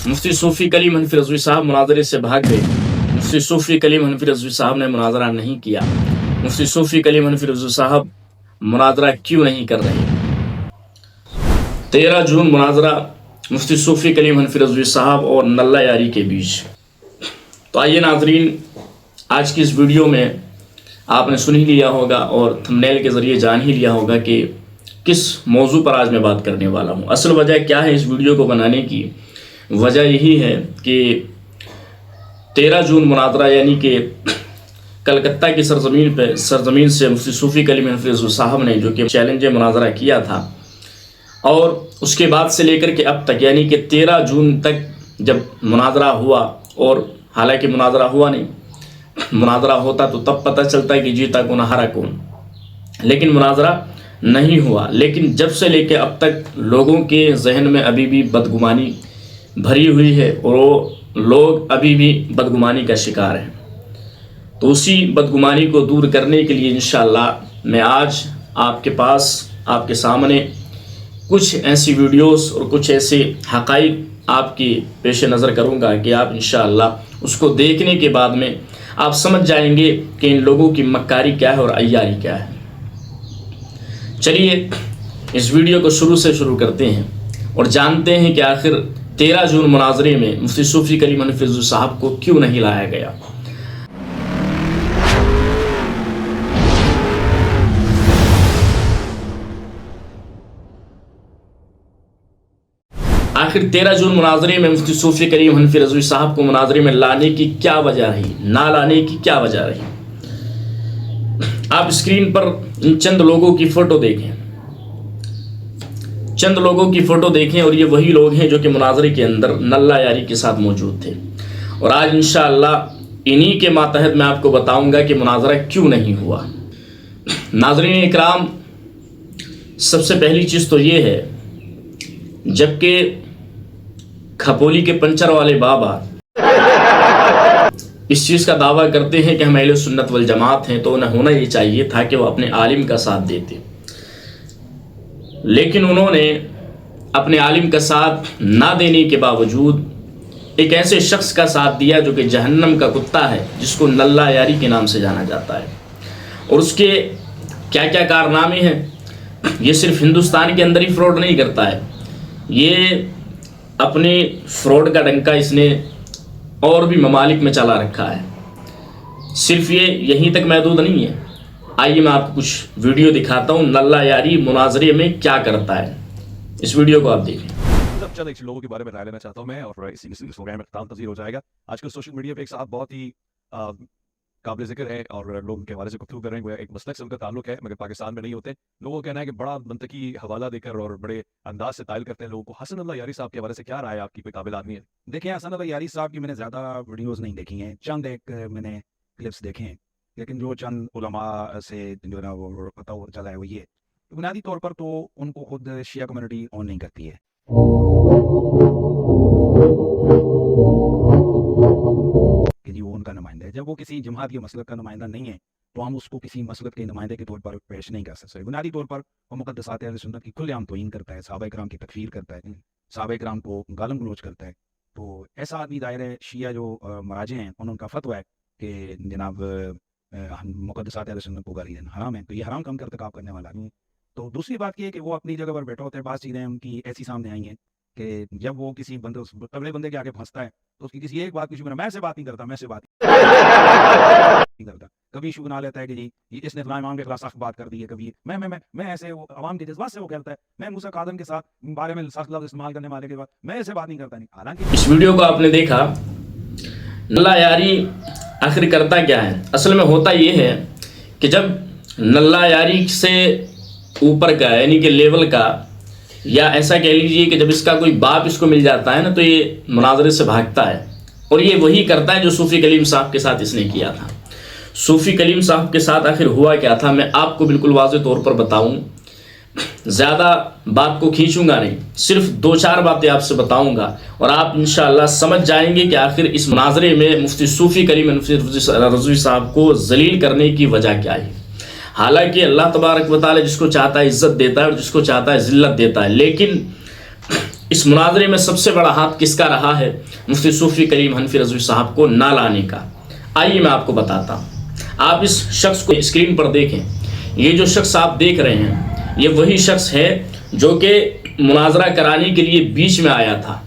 मुफ्ती सूफी कलीम हनफी रज़वी साहब मुनाजरे से भाग गए। मुफ्ती सूफी कलीम हनफी रज़वी साहब ने मुनाजरा नहीं किया। मुफ्ती सूफी कलीम हनफी रज़वी साहब मुनाजरा क्यों नहीं कर रहे? 13 जून मुनाजरा मुफ्ती सूफी कलीम हनफी रज़वी साहब और नल्ला यारी के बीच। तो आइए नाजरीन, आज की इस वीडियो में आपने सुन ही लिया होगा और थंबनेल के ज़रिए जान ही लिया होगा कि किस मौजू पर आज मैं बात करने वाला हूँ। असल वजह क्या है इस वीडियो को बनाने की? वजह यही है कि 13 जून मुनाजरा यानी कि कलकत्ता की सरजमीन से मुफ्ती सूफी कलीम हनफी रज़वी साहब ने जो कि चैलेंज मुनाजरा किया था, और उसके बाद से लेकर के अब तक यानी कि 13 जून तक जब मुनाजरा हुआ, और हालांकि मुनाजरा हुआ नहीं, मुनाजरा होता तो तब पता चलता कि जीता कौन हारा कौन, लेकिन मुनाजरा नहीं हुआ। लेकिन जब से लेकर अब तक लोगों के जहन में अभी भी बदगुमानी भरी हुई है और वो लोग अभी भी बदगुमानी का शिकार हैं। तो उसी बदगुमानी को दूर करने के लिए इंशाअल्लाह मैं आज आपके पास, आपके सामने कुछ ऐसी वीडियोस और कुछ ऐसे हक़ाइक़ आपकी पेश नज़र करूँगा कि आप इंशाअल्लाह उसको देखने के बाद में आप समझ जाएंगे कि इन लोगों की मक्कारी क्या है और अय्यारी क्या है। चलिए इस वीडियो को शुरू से शुरू करते हैं और जानते हैं कि आखिर 13 जून मुनाजरे में मुफ्ती सूफी कलीम हनफी रज़वी साहब को क्यों नहीं लाया गया। आखिर 13 जून मुनाजरे में मुफ्ती सूफी कलीम हनफी रज़वी साहब को मुनाजरे में लाने की क्या वजह रही, ना लाने की क्या वजह रही? आप स्क्रीन पर इन चंद लोगों की फ़ोटो देखें, चंद लोगों की फ़ोटो देखें, और ये वही लोग हैं जो कि मुनाजरे के अंदर नल्ला यारी के साथ मौजूद थे। और आज इंशाअल्लाह इन्हीं के मातहत मैं आपको बताऊंगा कि मुनाजरा क्यों नहीं हुआ। नाज़रीन इकराम, सबसे पहली चीज़ तो ये है, जबकि खपोली के पंचर वाले बाबा इस चीज़ का दावा करते हैं कि हम अहले सुन्नत वल जमात हैं, तो उन्हें होना ये चाहिए था कि वो अपने आलिम का साथ देते, लेकिन उन्होंने अपने आलिम का साथ ना देने के बावजूद एक ऐसे शख्स का साथ दिया जो कि जहन्नम का कुत्ता है, जिसको नल्ला यारी के नाम से जाना जाता है। और उसके क्या क्या कारनामे हैं, ये सिर्फ हिंदुस्तान के अंदर ही फ्रॉड नहीं करता है, ये अपने फ्रॉड का डंका इसने और भी ममालिक में चला रखा है। सिर्फ ये यहीं तक महदूद नहीं है। आइए मैं आपको कुछ वीडियो दिखाता हूँ, नल्ला यारी मुनाजरे में क्या करता है। इस वीडियो को आप देखें। चंद एक लोगों के बारे में राय लेना चाहता हूँ मैं, और इसी प्रोग्राम में इख्तिताम तज़ीर हो जाएगा। आजकल सोशल मीडिया पे एक साहब बहुत ही काबिल ज़िक्र है और लोग उनके हवाले से गुफ्तगू कर रहे हैं। एक मसलक से उनका ताल्लुक है मगर पाकिस्तान में नहीं होते। लोगों का कहना है कि बड़ा मंतकी हवाला देकर और बड़े अंदाज से तायल करते हैं लोगों को। हसन अल्लाह यारी साहब के हवाले से क्या राय है आपकी? कोई काबिल आदमी है? देखिए, हसन अल्लाह यारी साहब की मैंने ज़्यादा वीडियोज़ नहीं देखी हैं, चंद एक मैंने क्लिप्स देखे हैं, लेकिन जो चंद उलमा से जो ना वो पता चला है वो ये बुनियादी तौर पर तो उनको खुद शिया कम्युनिटी ऑन नहीं करती है। कि जी वो उनका नुमाइंदा है। जब वो किसी जमात के मसलक का नुमाइंदा नहीं है तो हम उसको किसी मसलक के नुमाइंदे के तौर पर पेश नहीं कर सकते। बुनियादी तौर पर वो मुक़द्दसात अहले सुन्नत की खुलेआम तौहीन करता है, सहाबा इकराम की तकफीर करता है, सहाबा इकराम को गालम गलोच करता है। तो ऐसा आदमी दायरे शिया जो मराजे हैं उनका फतवा है कि जनाब मुक़द्दसात अहले सुन्नत को गाली देना हराम है, तो ये हराम काम का इर्तिकाब करने वाला आदमी है। तो दूसरी बात ये है कि वो अपनी जगह पर बैठा होता है। बात चीज़ें उनकी ऐसी सामने आई हैं कि जब वो किसी बंदे तगड़े बंदे के आगे फंसता है तो उसकी किसी एक बात की शुक्र, मैं से बात नहीं करता, मैं से बात नहीं करता। कभी शुक्र बना लेता है कि जी इसने फलां इमाम के खिलाफ सख्त बात कर दी है, कभी मैं ऐसे वो अवाम के जज्बात से वो कहता है, मैं मूसा कादम के साथ बारे में सख्त लफ्ज़ इस्तेमाल करने वाले के बाद मैं ऐसे बात नहीं करता। नहीं, हालांकि इस वीडियो को आपने देखा, नल्ला यारी आखिर करता क्या है? असल में होता ये है कि जब नल्ला यारी से ऊपर का यानी कि लेवल का, या ऐसा कह लीजिए कि जब इसका कोई बाप इसको मिल जाता है ना, तो ये मुनाजरे से भागता है। और ये वही करता है जो सूफी कलीम साहब के साथ इसने किया था। सूफी कलीम साहब के साथ आखिर हुआ क्या था, मैं आपको बिल्कुल वाज़ेह तौर पर बताऊं, ज़्यादा बात को खींचूंगा नहीं, सिर्फ 2-4 बातें आपसे बताऊंगा और आप इंशाअल्लाह समझ जाएंगे कि आखिर इस मुनाजरे में मुफ्ती सूफी कलीम हनफी रज़वी साहब को जलील करने की वजह क्या है। हालांकि अल्लाह तबारक व तआला जिसको चाहता है इज्जत देता है और जिसको चाहता है ज़िल्लत देता है, लेकिन इस मुनाजरे में सबसे बड़ा हाथ किसका रहा है मुफ्ती सूफी कलीम हनफी रज़वी साहब को ना लाने का? आइए मैं आपको बताता हूँ। आप इस शख्स को स्क्रीन पर देखें। ये जो शख्स आप देख रहे हैं ये वही शख्स है जो कि मुनाजरा कराने के लिए बीच में आया था,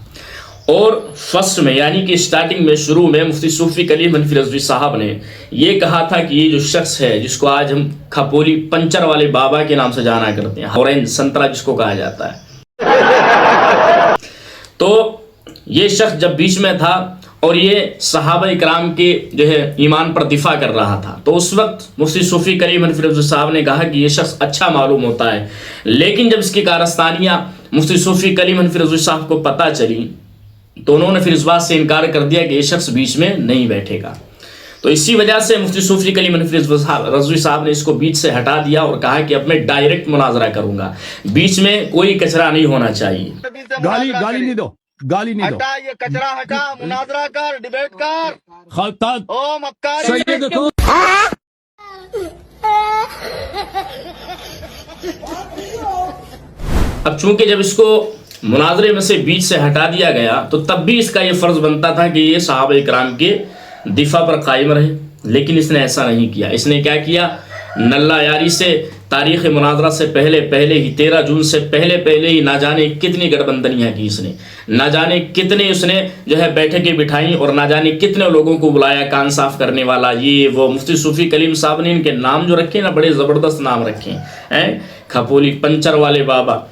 और फर्स्ट में यानी कि स्टार्टिंग में शुरू में मुफ्ती सूफी कलीम हनफी रज़वी साहब ने ये कहा था कि ये जो शख्स है जिसको आज हम खपोली पंचर वाले बाबा के नाम से जाना करते हैं, ऑरेंज संतरा जिसको कहा जाता है, तो ये शख्स जब बीच में था और ये सहाबा इकराम के जो है ईमान पर दिफा कर रहा था, तो उस वक्त मुफ्ती सूफी कलीम हनफी रज़वी साहब ने कहा कि ये शख्स अच्छा मालूम होता है। लेकिन जब इसकी कारस्तानियाँ मुफ्ती सूफी कलीम हनफी रज़वी साहब को पता चली तो उन्होंने फिर इस बात से इनकार कर दिया कि ये शख्स बीच में नहीं बैठेगा। तो इसी वजह से मुफ्ती सूफी कलीम हनफी रज़वी साहब ने इसको बीच से हटा दिया और कहा कि अब मैं डायरेक्ट मुनाजरा करूंगा, बीच में कोई कचरा नहीं होना चाहिए। गाली नहीं दो, गाली नहीं दो, हटा ये कचरा हटा, मुनाजरा कर, डिबेट कर। खलतात ओ मक्कार सैयद को अब चूंकि जब इसको मुनाजरे में से बीच से हटा दिया गया तो तब भी इसका ये फर्ज बनता था कि ये सहाबा इकराम के दिफा पर कायम रहे, लेकिन इसने ऐसा नहीं किया। इसने क्या किया, नल्ला यारी से तारीख़ मुनाजरा से पहले ही 13 जून से पहले ही ना जाने कितनी गठबंधनियाँ की इसने, ना जाने कितने उसने जो है बैठकें बिठाई और ना जाने कितने लोगों को बुलाया, कान साफ करने वाला ये वो। मुफ्ती सूफी कलीम साहब ने इनके नाम जो रखे ना, बड़े ज़बरदस्त नाम रखे हैं, खपोली पंचर वाले बाबा,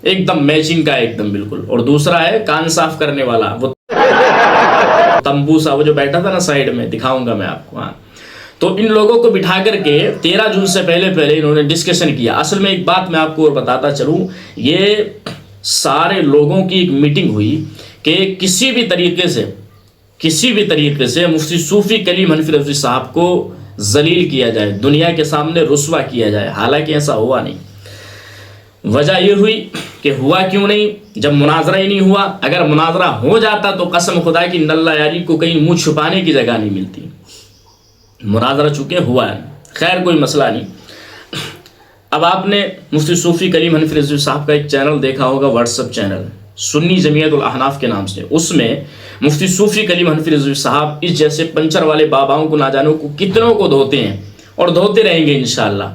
एकदम मैचिंग का एकदम बिल्कुल। और दूसरा है कान साफ करने वाला, वो तंबू सा वो जो बैठा था ना साइड में, दिखाऊंगा मैं आपको। हाँ, तो इन लोगों को बिठा करके 13 जून से पहले इन्होंने डिस्कशन किया। असल में एक बात मैं आपको और बताता चलूं, ये सारे लोगों की एक मीटिंग हुई कि किसी भी तरीके से मुफ्ती सूफी कलीम हनफी रज़वी साहब को जलील किया जाए, दुनिया के सामने रुस्वा किया जाए। हालांकि ऐसा हुआ नहीं। वजह यह हुई कि हुआ क्यों नहीं, जब मुनाजरा ही नहीं हुआ। अगर मुनाजरा हो जाता तो कसम खुदा की नल्ला यारी को कहीं मुंह छुपाने की जगह नहीं मिलती। मुनाजरा चूंकि हुआ है, खैर कोई मसला नहीं। अब आपने मुफ्ती सूफी कलीम हनफी रज़वी साहब का एक चैनल देखा होगा, व्हाट्सएप चैनल सुन्नी जमीयतुल अहनाफ के नाम से। उसमें मुफ्ती सूफी कलीम हनफी रज़वी साहब इस जैसे पंचर वाले बाबाओं को ना जानो को कितनों को धोते हैं और धोते रहेंगे इंशाअल्लाह।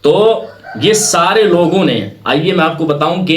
तो ये सारे लोगों ने, आइए मैं आपको बताऊं कि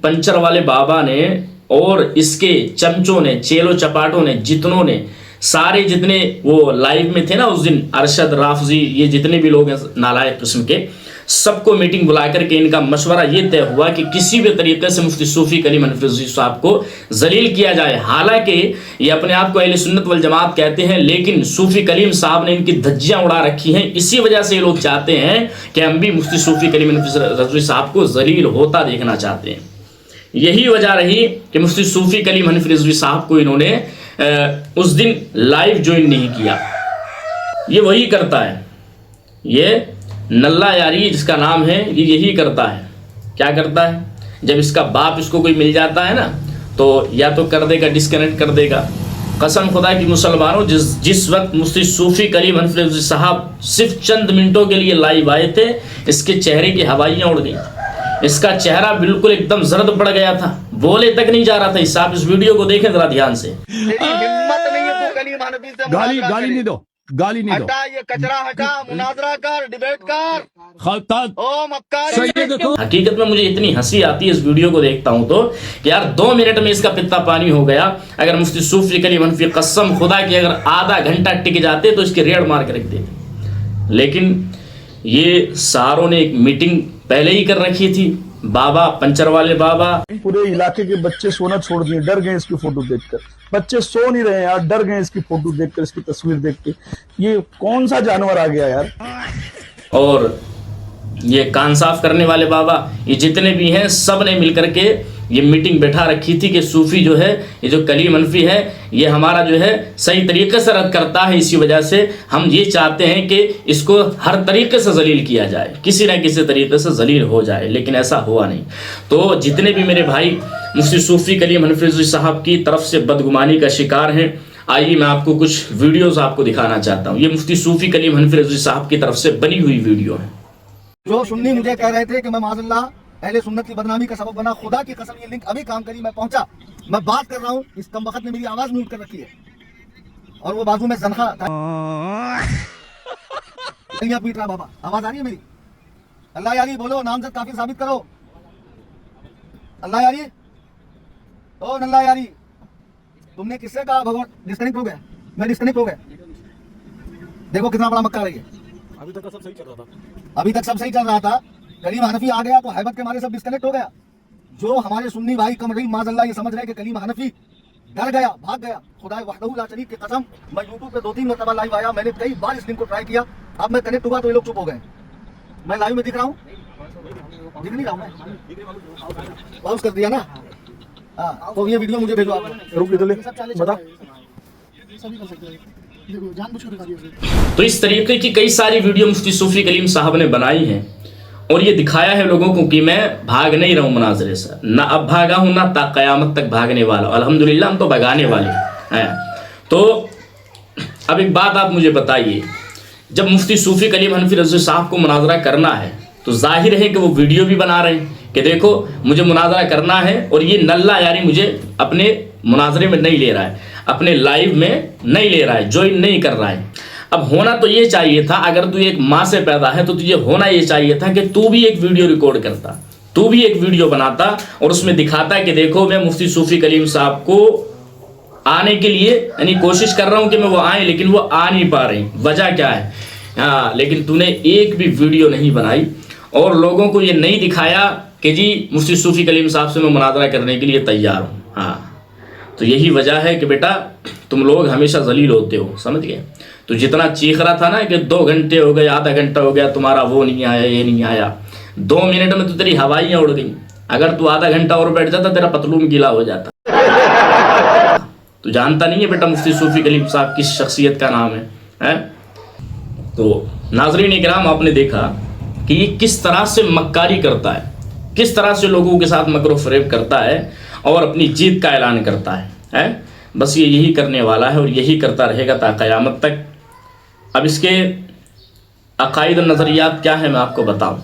पंचर वाले बाबा ने और इसके चमचों ने, चेलो चपाटों ने, जितनों ने, सारे जितने वो लाइव में थे ना उस दिन, अरशद राफजी, ये जितने भी लोग हैं नालायक किस्म के, सबको मीटिंग बुला करके इनका मशवरा ये तय हुआ कि किसी भी तरीके से मुफ्ती सूफी कलीम हनफी रज़वी साहब को जलील किया जाए। हालांकि ये अपने आप को अहले सुन्नत वल जमात कहते हैं, लेकिन सूफी कलीम साहब ने इनकी धज्जियां उड़ा रखी हैं। इसी वजह से ये लोग चाहते हैं कि हम भी मुफ्ती सूफी कलीम हनफी रज़वी साहब को जलील होता देखना चाहते हैं। यही वजह रही कि मुफ्ती सूफी कलीम हनफी रज़वी साहब को इन्होंने उस दिन लाइव ज्वाइन नहीं किया। ये वही करता है, ये नल्ला यारी जिसका नाम है, ये यही करता है। क्या करता है, जब इसका बाप इसको कोई मिल जाता है ना तो या तो कर देगा, डिस्कनेक्ट कर देगा। कसम खुदा की मुसलमानों, जिस वक्त मुफ्ती सूफी कलीम हनफी रज़वी साहब सिर्फ चंद मिनटों के लिए लाइव आए थे, इसके चेहरे की हवाइयाँ उड़ गई। इसका चेहरा बिल्कुल एकदम जर्द पड़ गया था, बोले तक नहीं जा रहा था। इस आप इस वीडियो को देखें जरा ध्यान से। हिम्मत नहीं है तू कलीम हनफी से गाली नहीं दो, गाली नहीं दो, हटा ये कचरा हटा, मुनाजरा कर, डिबेट कर। खलतात ओ मक्कार सैयद को हकीकत में मुझे इतनी हंसी आती है इस वीडियो को देखता हूं तो कि यार 2 मिनट में इसका पित्ता पानी हो गया। अगर मुफ्ती सूफी कलीम हनफी, कसम खुदा की अगर आधा घंटा टिक जाते तो इसकी रेड़ मार के रख देते। लेकिन ये सारों ने एक मीटिंग पहले ही कर रखी थी। बाबा, पंचर वाले बाबा, पूरे इलाके के बच्चे सोना छोड़ दिए, डर गए इसकी फोटो देखकर। बच्चे सो नहीं रहे यार, डर गए इसकी फोटो देखकर, इसकी तस्वीर देख के। ये कौन सा जानवर आ गया यार। और ये कान साफ करने वाले बाबा, ये जितने भी हैं सब ने मिलकर के ये मीटिंग बैठा रखी थी कि सूफी जो है, ये जो कलीम हनफी है, ये हमारा जो है सही तरीके से रद्द करता है। इसी वजह से हम ये चाहते हैं कि इसको हर तरीके से जलील किया जाए, किसी न किसी तरीके से जलील हो जाए। लेकिन ऐसा हुआ नहीं। तो जितने भी मेरे भाई मुफ्ती सूफी कलीम हनफी रज़वी साहब की तरफ से बदगुमानी का शिकार हैं, आइए मैं आपको कुछ वीडियोस आपको दिखाना चाहता हूँ। ये मुफ्ती सूफी कलीम हनफी रज़वी साहब की तरफ से बनी हुई वीडियो है। जो सुन्नी मुझे कह रहे थे कि मैं माज़अल्लाह अहले सुन्नत की बदनामी का सबब बना। खुदा की कसम ये लिंक अभी काम करी, मैं पहुंचा, मैं बात कर रहा हूँ, इस कम वक्त ने मेरी आवाज म्यूट कर रखी है और वो बाजू में जनखा पीट रहा। बाबा आवाज आ रही है मेरी? अल्लाह यारी बोलो, नामजद काफी साबित करो। अल्लाह यारी, ओ नल्ला यारी, तुमने किससे कहा भगवान? डिस्कनेक्ट हो गया, मैं डिस्कनेक्ट हो गया। देखो कितना बड़ा मक्का रही है। अभी तक सब सही चल रहा था, कलीम हनफी आ गया तो हैबत के मारे सब डिस्कनेक्ट हो गया। जो हमारे सुन्नी भाई कमरी माज़अल्लाह ये समझ रहे हैं कि कलीम हनफी डर गया, भाग गया, खुदा वहदहू ला शरीक की कसम, मैं यूट्यूब पे 2-3 मरतबा लाइव आया, मैंने कई बार इस लिंक को ट्राई किया, अब मैं कनेक्ट हुआ तो ये लोग चुप हो गए। मैं लाइव में दिख रहा हूँ, दिख नहीं रहा हूँ मैं, पॉज कर दिया ना। हाँ, तो ये वीडियो मुझे भेजो आप। रुक बता, तो इस तरीके की कई सारी वीडियो मुफ्ती सूफी कलीम साहब ने बनाई हैं और ये दिखाया है लोगों को कि मैं भाग नहीं रहा हूँ मुनाजरे से, ना अब भागा हूँ ना ता क़यामत तक भागने वाला। अल्हम्दुलिल्लाह हम तो भगाने वाले हैं। तो अब एक बात आप मुझे बताइए, जब मुफ्ती सूफी कलीम हनफी रज़वी साहब को मुनाजरा करना है तो जाहिर है कि वो वीडियो भी बना रहे हैं कि देखो मुझे मुनाजरा करना है, और ये नल्ला यारी मुझे अपने मुनाजरे में नहीं ले रहा है, अपने लाइव में नहीं ले रहा है, ज्वाइन नहीं कर रहा है। अब होना तो ये चाहिए था, अगर तू एक माँ से पैदा है तो तुझे होना ये चाहिए था कि तू भी एक वीडियो रिकॉर्ड करता, तू भी एक वीडियो बनाता और उसमें दिखाता कि देखो मैं मुफ्ती सूफी कलीम साहब को आने के लिए यानी कोशिश कर रहा हूँ कि मैं वो आए, लेकिन वो आ नहीं पा रही, वजह क्या है। हाँ, लेकिन तूने एक भी वीडियो नहीं बनाई और लोगों को ये नहीं दिखाया कि जी मुफ्ती सूफी कलीम साहब से मैं मुनाजरा करने के लिए तैयार हूँ। हाँ, तो यही वजह है कि बेटा तुम लोग हमेशा जलील होते हो, समझ गए। तो जितना चीख रहा था ना कि 2 घंटे हो गए, आधा घंटा हो गया, तुम्हारा वो नहीं आया, ये नहीं आया, 2 मिनट में तो तेरी हवाइयाँ उड़ गई। अगर तू आधा घंटा और बैठ जाता तेरा पतलून गीला हो जाता। तू जानता नहीं है बेटा मुफ्ती सूफी कलीम साहब किस शख्सियत का नाम है? तो नाज़रीन इकराम, आपने देखा कि ये किस तरह से मक्कारी करता है, किस तरह से लोगों के साथ मकरो फरेब करता है और अपनी जीत का ऐलान करता है? बस ये यही करने वाला है और यही करता रहेगा ता क़यामत तक। अब इसके अकायद नज़रियात क्या है मैं आपको बताऊं।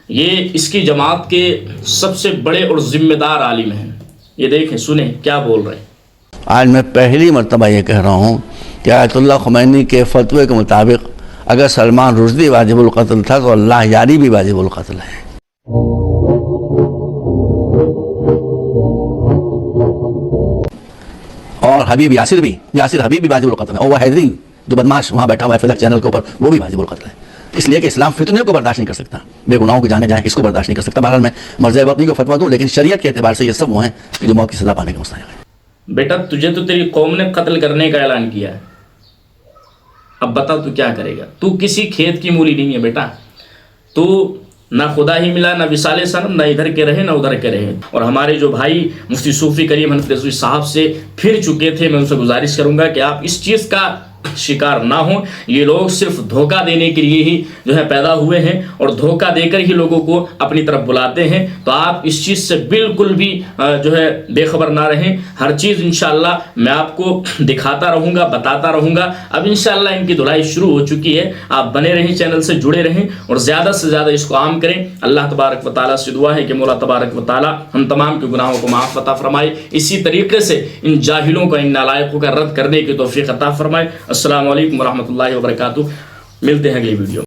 ये इसकी जमात के सबसे बड़े और ज़िम्मेदार आलिम हैं। ये देखें, सुने क्या बोल रहे हैं। आज मैं पहली मरतबा ये कह रहा हूँ कि आयतुल्लाह खुमैनी के फतवे के मुताबिक अगर सलमान रुश्दी वाजिबुल क़त्ल था तो अल्लाह यारी भी वाजिबुल क़त्ल है। और हबीब यासिर हबीब भी वाजिबुल क़त्ल है, और वह हैदरी जो बदमाश वहाँ बैठा हुआ है फलक चैनल के ऊपर, वो भी वाजिबुल क़त्ल है। इसलिए कि इस्लाम फितने को बर्दाश्त नहीं कर सकता, बेगुनाहों की जाने जाए इसको बर्दाश्त नहीं कर सकता। बहरहाल मैं मर्ज़ वतनी को फतवा दूँ, लेकिन शरीयत के एतबार से ये सब वो हैं कि जो मौत की सज़ा पाने के मुस्तहिक़ है। बेटा तुझे तो तेरी कौम ने कत्ल करने का ऐलान किया है, अब बता तू क्या करेगा। तू किसी खेत की मूली नहीं है बेटा, तू ना खुदा ही मिला, ना विसाले सनम, ना इधर के रहे ना उधर के रहे। और हमारे जो भाई मुफ्ती सूफी कलीम हनफी रज़वी साहब से फिर चुके थे, मैं उनसे गुजारिश करूंगा कि आप इस चीज़ का शिकार ना हो। ये लोग सिर्फ धोखा देने के लिए ही जो है पैदा हुए हैं और धोखा देकर ही लोगों को अपनी तरफ बुलाते हैं। तो आप इस चीज़ से बिल्कुल भी जो है बेखबर ना रहें। हर चीज़ इंशाअल्लाह मैं आपको दिखाता रहूँगा, बताता रहूँगा। अब इंशाअल्लाह इनकी धुलाई शुरू हो चुकी है। आप बने रहें, चैनल से जुड़े रहें और ज़्यादा से ज़्यादा इसको आम करें। अल्लाह तबारक व तआला से दुआ है कि मौला तबारक व तआला हम तमाम के गुनाहों को माफ़ अता फरमाए। इसी तरीके से इन जाहिलों का, इन नालायकों का रद्द करने की तौफीक अता फरमाए। अस्सलामु अलैकुम व रहमतुल्लाहि व बरकातुहू। मिलते हैं अगली वीडियो।